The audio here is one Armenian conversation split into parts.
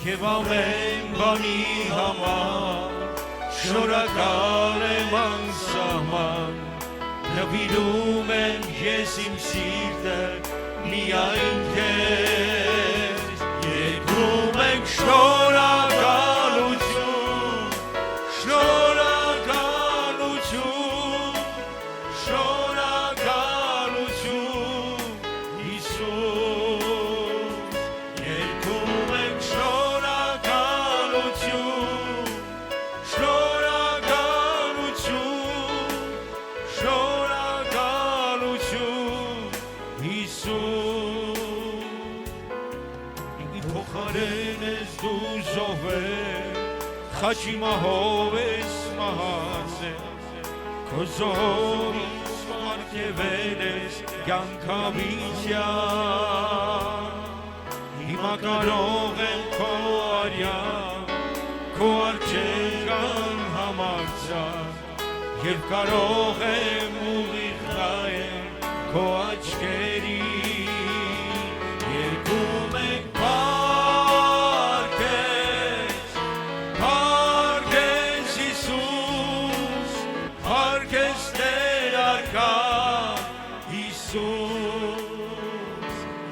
Եվ ամեն բանի համար շնորհակալ եմ անսահման նվիրում եմ ես իմ սիրտը միայն քեզ երգում ենք շնորհակալություն շնորհակալություն շնորհակալություն Հիսուս երգում ենք շնորհակալություն շնորհակալություն Հիսուս ինքնի փոխարեն ես դու զոհվել խաչի մահով ես մահացել քո զոհից պարգևել ես կյանքավիճան հիմա կարող եմ քո արյան քո արջերան համարձակ և կարող եմ ուղիղ նայել քո աչքերի երգում ենք Փարգես Հիսուս Փարգես Տեր առկա Հիսուս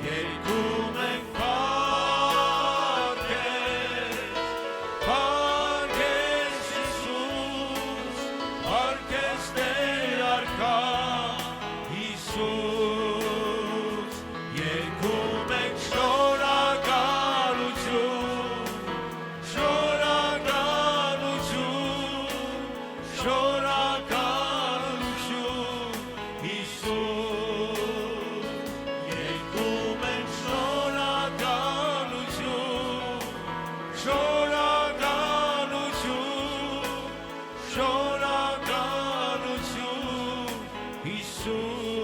երգում ենք Փարգես Հիսուս Փարգես Տեր առկա Հիսուս երգում ենք շնորհակալություն շնորհակալություն Հիսուս երգում ենք շնորհակալություն շնորհակալություն Հիսուս